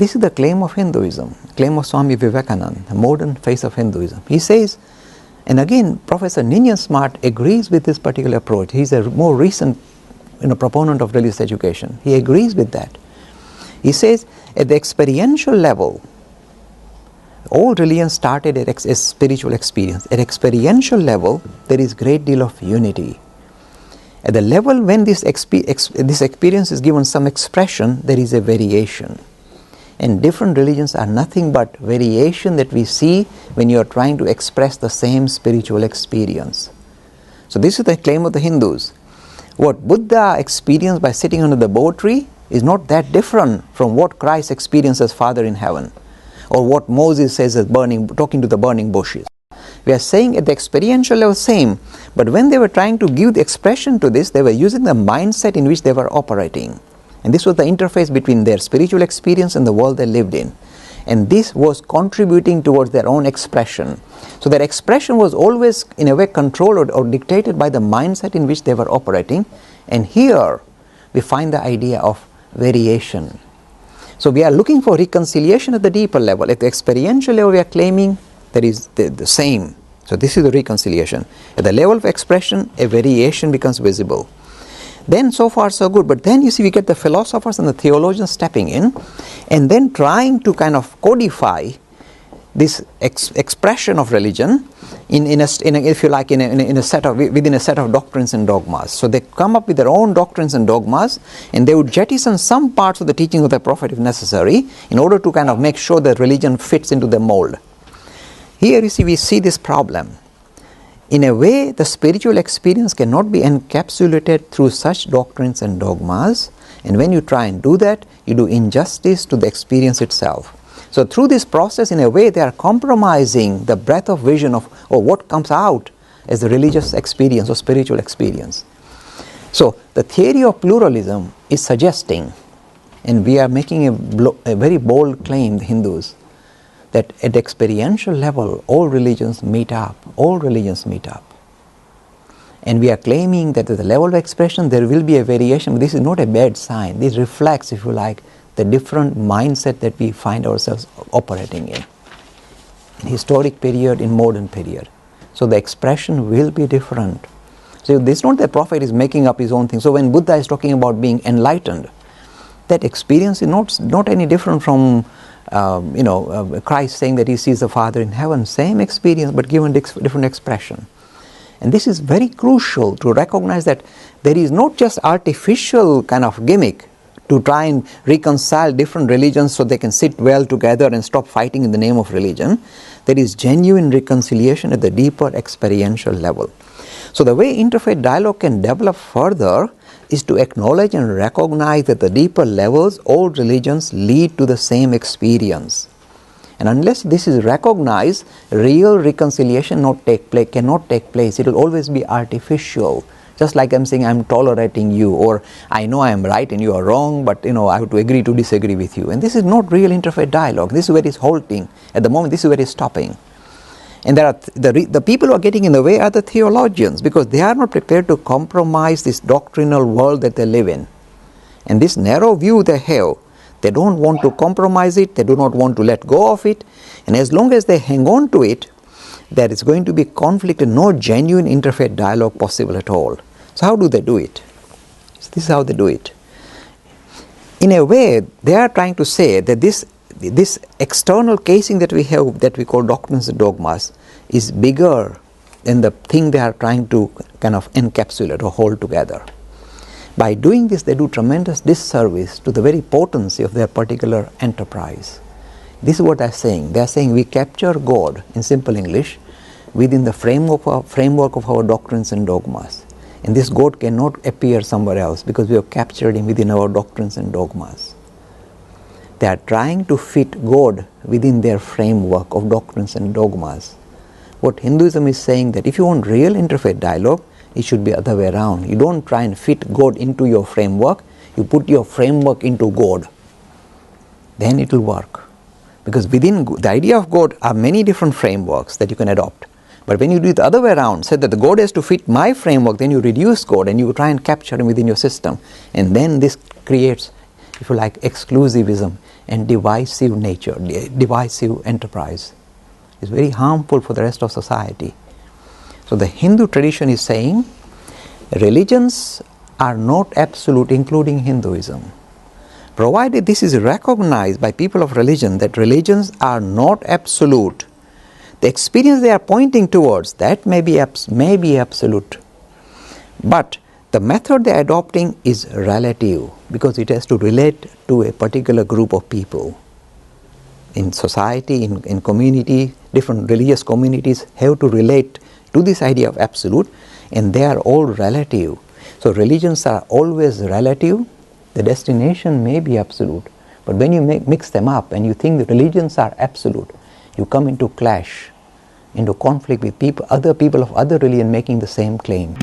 This is the claim of Hinduism, claim of Swami Vivekananda, the modern face of Hinduism. He says, and again Professor Ninian Smart agrees with this particular approach. He's a more recent proponent of religious education. He agrees with that. He says at the experiential level, all religions started at a spiritual experience. At experiential level, there is great deal of unity. At the level when this experience is given some expression, there is a variation. And different religions are nothing but variation that we see when you are trying to express the same spiritual experience. So this is the claim of the Hindus. What Buddha experienced by sitting under the bo tree is not that different from what Christ experienced as Father in heaven, or what Moses says as talking to the burning bushes. We are saying at the experiential level same, but when they were trying to give the expression to this, they were using the mindset in which they were operating. And this was the interface between their spiritual experience and the world they lived in. And this was contributing towards their own expression. So their expression was always in a way controlled or dictated by the mindset in which they were operating. And here we find the idea of variation. So we are looking for reconciliation at the deeper level. At the experiential level, we are claiming there is the same. So this is the reconciliation. At the level of expression, a variation becomes visible. Then so far so good, but then you see we get the philosophers and the theologians stepping in and then trying to kind of codify this expression of religion within a set of doctrines and dogmas. So they come up with their own doctrines and dogmas, and they would jettison some parts of the teaching of the prophet if necessary in order to kind of make sure that religion fits into the mold. Here you see we see this problem. In a way, the spiritual experience cannot be encapsulated through such doctrines and dogmas, and when you try and do that, you do injustice to the experience itself. So through this process, in a way, they are compromising the breadth of vision of what comes out as the religious experience or spiritual experience. So the theory of pluralism is suggesting, and we are making a very bold claim, the Hindus, that at the experiential level, all religions meet up. All religions meet up. And we are claiming that at the level of expression, there will be a variation. But this is not a bad sign. This reflects, if you like, the different mindset that we find ourselves operating in historic period, in modern period. So the expression will be different. So this is not that prophet is making up his own thing. So when Buddha is talking about being enlightened, that experience is not any different from Christ saying that he sees the Father in heaven. Same experience, but given different expression. And this is very crucial to recognize that there is not just artificial kind of gimmick to try and reconcile different religions so they can sit well together and stop fighting in the name of religion. There is genuine reconciliation at the deeper experiential level. So the way interfaith dialogue can develop further is to acknowledge and recognize that the deeper levels, all religions lead to the same experience. And unless this is recognized, real reconciliation cannot take place. It will always be artificial. Just like I'm saying, I'm tolerating you, or I know I am right and you are wrong, but I have to agree to disagree with you. And this is not real interfaith dialogue. This is where it's halting. At the moment, this is where it's stopping. And there are the people who are getting in the way are the theologians, because they are not prepared to compromise this doctrinal world that they live in. And this narrow view they have, they don't want to compromise it, they do not want to let go of it. And as long as they hang on to it, there is going to be conflict and no genuine interfaith dialogue possible at all. So how do they do it? So this is how they do it. In a way, they are trying to say that this external casing that we have, that we call doctrines and dogmas, is bigger than the thing they are trying to kind of encapsulate or hold together. By doing this, they do tremendous disservice to the very potency of their particular enterprise. This is what they are saying. They are saying we capture God, in simple English, within the framework of our doctrines and dogmas. And this God cannot appear somewhere else because we have captured him within our doctrines and dogmas. They are trying to fit God within their framework of doctrines and dogmas. What Hinduism is saying, that if you want real interfaith dialogue, it should be the other way around. You don't try and fit God into your framework, you put your framework into God. Then it will work. Because within the idea of God are many different frameworks that you can adopt. But when you do it the other way around, say that the God has to fit my framework, then you reduce God and you try and capture him within your system. And then this creates, if you like, exclusivism and divisive nature, divisive enterprise. It's very harmful for the rest of society. So the Hindu tradition is saying religions are not absolute, including Hinduism. Provided this is recognized by people of religion that religions are not absolute, the experience they are pointing towards, that may be absolute. But the method they are adopting is relative, because it has to relate to a particular group of people. In society, in community, different religious communities have to relate to this idea of absolute, and they are all relative. So religions are always relative. The destination may be absolute, but when you mix them up and you think the religions are absolute, you come into clash, into conflict with other people of other religion making the same claim.